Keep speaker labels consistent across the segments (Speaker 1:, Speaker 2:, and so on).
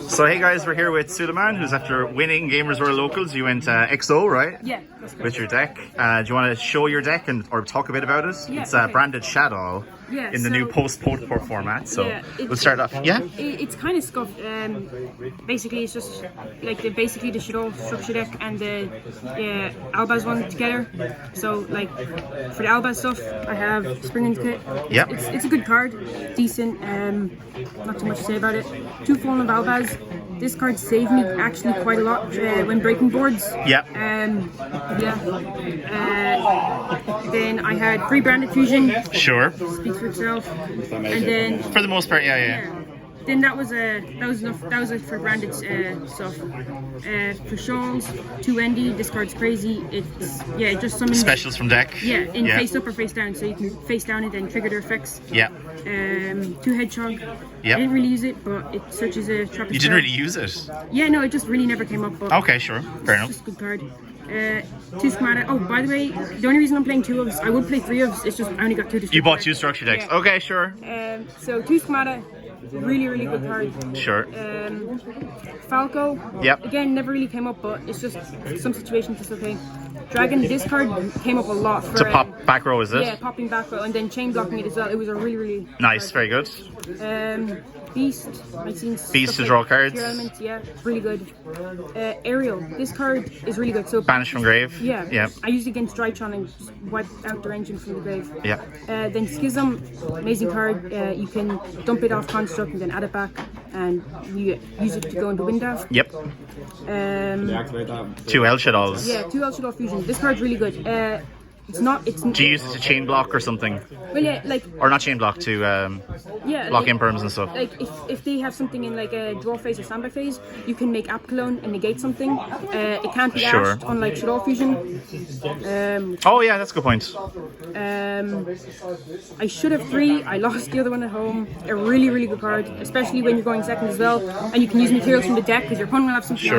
Speaker 1: So hey guys, we're here with Suleiman, who's after winning Gamers World Locals. You went XO, right?
Speaker 2: Yeah, that's correct.
Speaker 1: With your deck. Do you want to show your deck or talk a bit about it?
Speaker 2: Yeah,
Speaker 1: it's
Speaker 2: okay.
Speaker 1: Branded Shaddoll in the new post-POTE format. So we'll start off. Yeah?
Speaker 2: It's kind of scuffed. Basically, it's just like the Shaddolls structure deck and the Albaz one together. So like for the Albaz stuff, I have Spring into Kit.
Speaker 1: Yeah.
Speaker 2: It's a good card, decent. Not too much to say about it. 2 Fallen of Albaz. This card saved me actually quite a lot when breaking boards.
Speaker 1: Yeah.
Speaker 2: Then I had 3 Branded Fusion.
Speaker 1: Sure.
Speaker 2: Speaks for itself. And then
Speaker 1: For the most part, yeah.
Speaker 2: then that was enough. That was it for branded stuff. For Shaddolls, 2 Endy. This card's crazy. It's it just summons
Speaker 1: Specials from deck.
Speaker 2: Yeah, in face up or face down, so you can face down and then trigger their effects.
Speaker 1: Yeah.
Speaker 2: 2 Hedgehog.
Speaker 1: Yeah.
Speaker 2: I didn't really use it, but it searches a trap.
Speaker 1: You didn't really use it?
Speaker 2: Yeah, no, it just really never came up. But
Speaker 1: okay, sure, fair enough.
Speaker 2: It's just a good card. 2 Schemata. Oh, by the way, the only reason I'm playing 2 ofs, I would play 3 ofs. It's just I only got 2.
Speaker 1: You bought 2 structure decks.
Speaker 2: Yeah.
Speaker 1: Okay, sure.
Speaker 2: So 2 Schemata. Really good card.
Speaker 1: Sure.
Speaker 2: Falco.
Speaker 1: Yep.
Speaker 2: Again, never really came up, but it's just some situations it's okay. Dragon. This card came up a lot for
Speaker 1: To pop back row, is it?
Speaker 2: Yeah, popping back row and then chain blocking it as well. It was a really
Speaker 1: nice. Very good.
Speaker 2: Beast. I've seen
Speaker 1: Beast to draw cards.
Speaker 2: Pure Element, yeah, really good. Aerial. This card is really good. So
Speaker 1: Banish from grave.
Speaker 2: Yeah. I used it against Drytron and just wiped out their engine from the grave.
Speaker 1: Yeah.
Speaker 2: Then Schism, amazing card. You can dump it off construct and then add it back, and you use it to go into Windav.
Speaker 1: Yep. 2 El Shaddolls.
Speaker 2: Yeah, 2 El Shaddolls Fusion. This card's really good. Do
Speaker 1: you use it to chain block or something?
Speaker 2: Well, yeah, like.
Speaker 1: Or not chain block, to block imperms and stuff.
Speaker 2: Like if they have something in like a draw phase or standby phase, you can make App Clone and negate something. It can't be ashed on like Shadow Fusion.
Speaker 1: Oh yeah, that's a good point.
Speaker 2: I should have 3. I lost the other one at home. A really good card, especially when you're going second as well, and you can use materials from the deck because your opponent will have something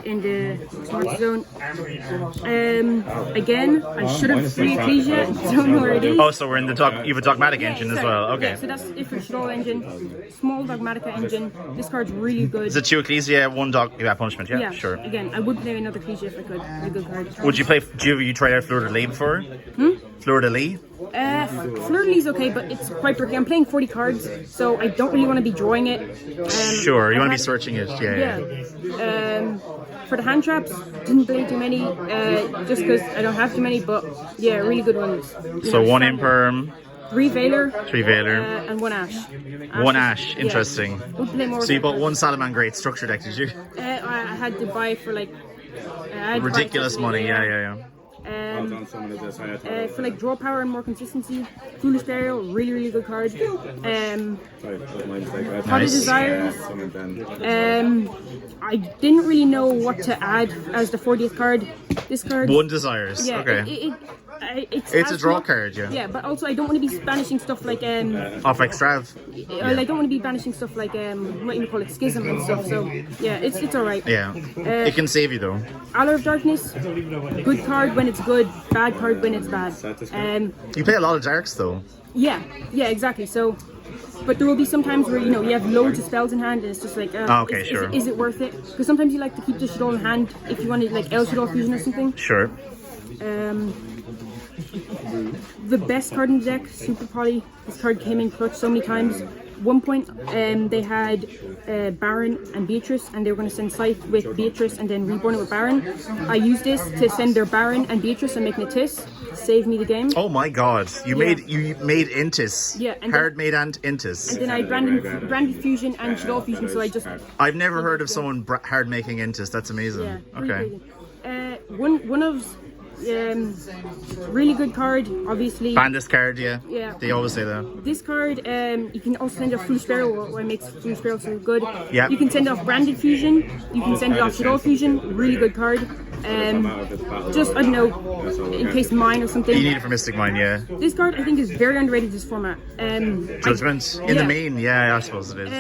Speaker 2: in the smart zone. Again, I should have 3 Ecclesia. Don't know where it is.
Speaker 1: Oh, so we're in the you have a dogmatic engine as well. Okay.
Speaker 2: Yeah, so that's different Shadow engine. Small Dogmatica engine. This card's really good.
Speaker 1: Is it 2 Ecclesia, 1 dog punishment? Yeah, sure.
Speaker 2: Again, I would play another Ecclesia if I could. Really good card.
Speaker 1: Would you play? You tried out Fleur de Lis before? Fleur de Lis?
Speaker 2: Fleur de Lis is okay, but it's quite bricky. I'm playing 40 cards, so I don't really want to be drawing it.
Speaker 1: Sure, you want to be searching it. Yeah.
Speaker 2: For the hand traps, didn't play too many, just because I don't have too many, but yeah, really good ones.
Speaker 1: So 1 Imperm.
Speaker 2: 3 Veiler.
Speaker 1: 3 Veiler.
Speaker 2: And 1 Ash.
Speaker 1: 1 Ash, interesting.
Speaker 2: Yeah. We'll play more.
Speaker 1: So you bought 1 Suleiman Great structure deck, did you?
Speaker 2: I had to buy it for like...
Speaker 1: ridiculous money, yeah.
Speaker 2: For like draw power and more consistency, Foolish Burial, really good card. POTE Desires. I didn't really know what to add as the 40th card. This card.
Speaker 1: 1 Desires.
Speaker 2: Yeah,
Speaker 1: okay.
Speaker 2: It's
Speaker 1: a draw card, yeah.
Speaker 2: Yeah, but also I don't want to be banishing stuff like
Speaker 1: off Extrav.
Speaker 2: I don't want to be banishing stuff like what you call it, Schism and stuff. So yeah, it's alright.
Speaker 1: Yeah. It can save you though.
Speaker 2: Allure of Darkness, good card when it's good, bad card when it's bad.
Speaker 1: You play a lot of darks though.
Speaker 2: Yeah, exactly. So, but there will be some times where you have loads of spells in hand and it's just like, is it worth it? Because sometimes you like to keep the Shadow in hand if you want to like El Shadow Fusion or something.
Speaker 1: Sure.
Speaker 2: The best card in the deck, Super Poly. This card came in clutch so many times. One point, they had Baron and Beatrice, and they were going to send Scythe with Beatrice and then reborn it with Baron. I used this to send their Baron and Beatrice and make Natis. Save me the game.
Speaker 1: Oh my god, you made Intis.
Speaker 2: Yeah, and
Speaker 1: hard made Intis.
Speaker 2: And then I branded Fusion and Shadow Fusion, so I just...
Speaker 1: I've never heard of someone hard making Intis, that's amazing.
Speaker 2: Yeah,
Speaker 1: okay.
Speaker 2: One of... really good card, obviously.
Speaker 1: Bandis card, yeah. They always say that.
Speaker 2: This card, you can also send off Foolish Burial, what makes Foolish Burial so good.
Speaker 1: Yeah.
Speaker 2: You can send off Branded Fusion, you can send it off Shadow Fusion, really good card. Just, I don't know, in case mine or something.
Speaker 1: You need it for Mystic Mine, yeah.
Speaker 2: This card, I think, is very underrated in this format.
Speaker 1: Judgment? In the main, yeah, I suppose it is.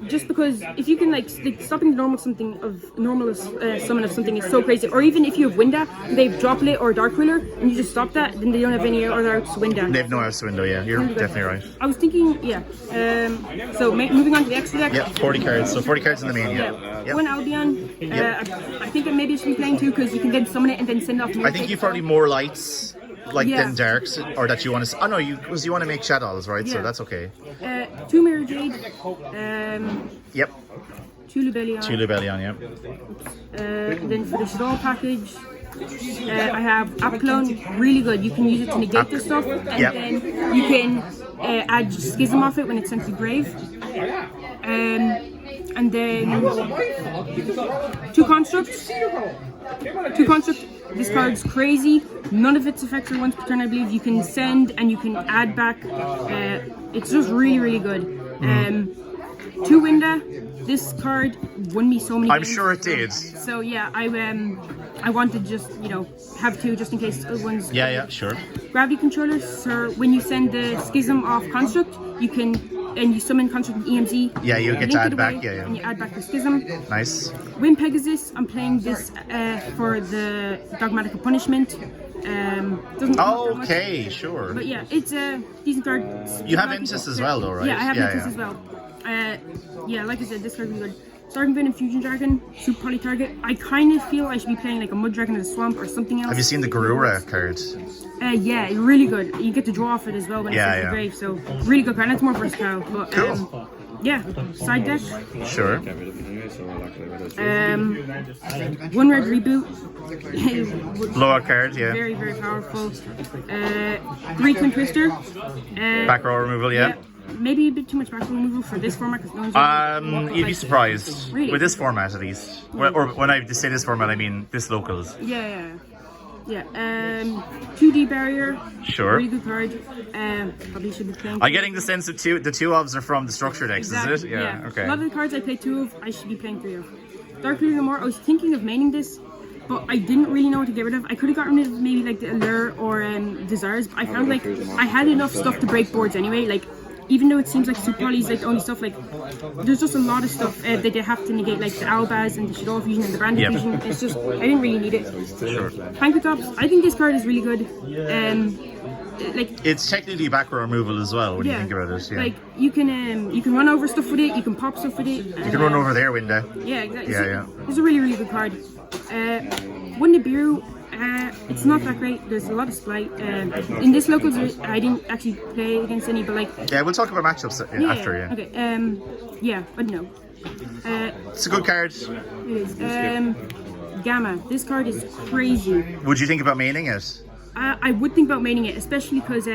Speaker 2: just because if you can like stopping the normal summon of something is so crazy. Or even if you have Winda, they've Droplet or Dark Ruler, and you just stop that, then they don't have any other outs to Winda.
Speaker 1: They have no outs to window. Yeah, you're definitely right.
Speaker 2: I was thinking, yeah. So moving on to the extra deck.
Speaker 1: Yeah, 40 cards. So 40 cards in the main. Yeah. Yep.
Speaker 2: One Albion. I think maybe I should be playing 2 because you can then summon it and then send off.
Speaker 1: I think you've probably more lights. Than darks, or that you want to. Oh no, you want to make Shaddolls, right? Yeah. So that's okay.
Speaker 2: 2 Mirror Jade.
Speaker 1: Yep.
Speaker 2: 2 Lubellion.
Speaker 1: 2 Lubellion, yeah.
Speaker 2: And then for the Shaddol package, I have Apolone, really good. You can use it to negate this stuff, and then you can add Schism off it when it's sent to grave. And then 2 Constructs. 2 Construct. This card's crazy. None of its effects are once per turn, I believe. You can send and you can add back. It's just really, really good. 2 Winda. This card won me so many games.
Speaker 1: I'm sure it did.
Speaker 2: So yeah, I wanted to just, have 2 just in case other ones.
Speaker 1: Yeah, sure.
Speaker 2: Gravity Controller. So when you send the Schism off Construct, you can, and you summon Construct with EMZ. Yeah,
Speaker 1: you get to add back,
Speaker 2: and you add back the Schism.
Speaker 1: Nice.
Speaker 2: Wind Pegasus. I'm playing this for the Dogmatic Punishment.
Speaker 1: Okay, sure.
Speaker 2: But yeah, it's a decent card.
Speaker 1: You have Intis as well, though, right?
Speaker 2: Yeah, I have Intis as well. Yeah, like I said, this card is good. Starting Venom Fusion Dragon, super poly target. I kind of feel I should be playing like a Mud Dragon in the Swamp or something else.
Speaker 1: Have you seen the Garura card?
Speaker 2: Yeah, really good. You get to draw off it as well when it's in the grave, so really good card. That's more versatile. But,
Speaker 1: cool.
Speaker 2: Yeah, side deck.
Speaker 1: Sure.
Speaker 2: 1 red reboot.
Speaker 1: Blowout card, yeah.
Speaker 2: Very, very powerful. 3 Twin Twister.
Speaker 1: Back row removal, yeah.
Speaker 2: Maybe a bit too much back row removal for this format.
Speaker 1: You'd be surprised.
Speaker 2: Really?
Speaker 1: With this format, at least. Or when I say this format, I mean this locals.
Speaker 2: Yeah. 2D Barrier.
Speaker 1: Sure.
Speaker 2: Really good card. Probably should be playing.
Speaker 1: I'm getting the sense that the 2 ofs are from the structure decks,
Speaker 2: exactly.
Speaker 1: Is it? Yeah. Okay.
Speaker 2: A lot of the cards I play 2 of, I should be playing 3 of. Dark Ruler no more. I was thinking of maining this, but I didn't really know what to get rid of. I could have gotten rid of maybe like the Allure or Desires, but I found like I had enough stuff to break boards anyway. Like, even though it seems like Super Poly is like the only stuff, like there's just a lot of stuff that they have to negate, like the Albaz and the Shadow Fusion and the Branded Fusion. It's just, I didn't really need it.
Speaker 1: Sure.
Speaker 2: Pankratops, I think this card is really good. Like,
Speaker 1: it's technically back row removal as well when you think about it. Yeah.
Speaker 2: Like you can run over stuff with it, you can pop stuff with it.
Speaker 1: You can run over their window.
Speaker 2: Yeah, exactly.
Speaker 1: Yeah.
Speaker 2: It's a really, really good card. One Nibiru. It's not that great. There's a lot of splight. In this locals, I didn't actually play against any, but like.
Speaker 1: Yeah, we'll talk about matchups after. Yeah.
Speaker 2: Okay. Yeah, I don't know.
Speaker 1: It's a good card.
Speaker 2: It is. Gamma. This card is crazy.
Speaker 1: Would you think about maining it?
Speaker 2: I would think about maining it, especially because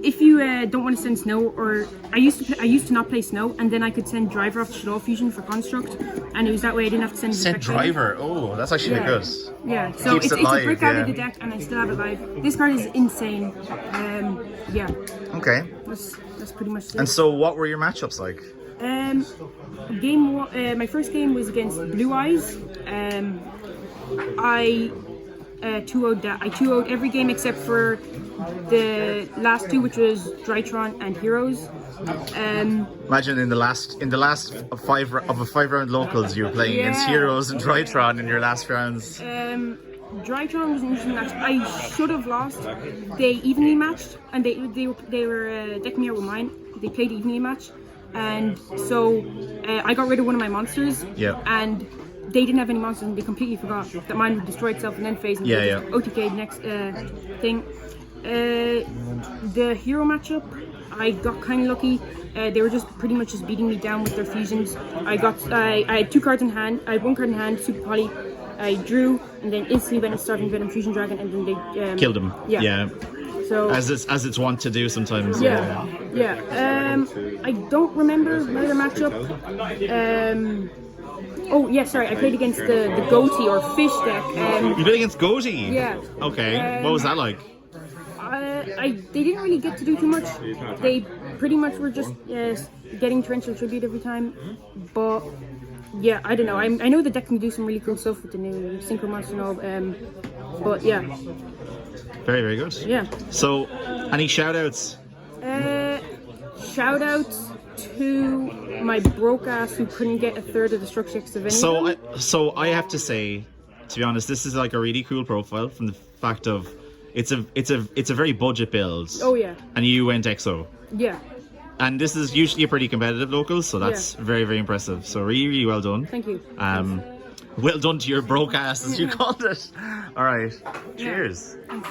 Speaker 2: if you don't want to send Snow, or I used to not play Snow, and then I could send Driver off Shadow Fusion for Construct, and it was that way I didn't have to send
Speaker 1: Driver. Oh, that's actually good.
Speaker 2: Yeah, so it's a brick out of the deck, and I still have it live. This card is insane. Yeah.
Speaker 1: Okay.
Speaker 2: That's pretty much it.
Speaker 1: And so, what were your matchups like?
Speaker 2: Game one, my first game was against Blue Eyes. I 2-0'd that. I 2-0'd every game except for the last 2, which was Drytron and Heroes.
Speaker 1: Imagine in the last 5 round locals, you were playing against Heroes and Drytron in your last rounds.
Speaker 2: Drytron was an interesting match. I should have lost. They evenly matched, and they were decking me out with mine. They played evenly match, and so I got rid of one of my monsters.
Speaker 1: Yeah.
Speaker 2: And they didn't have any monsters, and they completely forgot that mine would destroy itself in end phase. And OTK next thing. The hero matchup, I got kind of lucky. They were just pretty much just beating me down with their fusions. I had 2 cards in hand. I had 1 card in hand, Super Poly. I drew, and then instantly went and started Venom Fusion Dragon, and then they
Speaker 1: killed him. Yeah.
Speaker 2: So
Speaker 1: as it's wont to do sometimes.
Speaker 2: Yeah. I don't remember another matchup. Oh yeah, sorry. I played against the Goatee or Fish deck.
Speaker 1: You played against Goatee?
Speaker 2: Yeah.
Speaker 1: Okay. What was that like?
Speaker 2: They didn't really get to do too much. They pretty much were just getting Torrential Tribute every time. But yeah, I don't know. I know the deck can do some really cool stuff with the new Synchro Monster and all. But yeah.
Speaker 1: Very, very good.
Speaker 2: Yeah.
Speaker 1: So, any shout-outs?
Speaker 2: Shout-outs to my broke ass who couldn't get a third of the structure checks of any of them.
Speaker 1: So I have to say, to be honest, this is like a really cool profile from the fact of it's a very budget build.
Speaker 2: Oh yeah.
Speaker 1: And you went EXO.
Speaker 2: Yeah.
Speaker 1: And this is usually a pretty competitive local, so that's very, very impressive. So really, really well done.
Speaker 2: Thank you.
Speaker 1: Well done to your broke ass, as you called it. All right. Cheers.
Speaker 2: Thanks.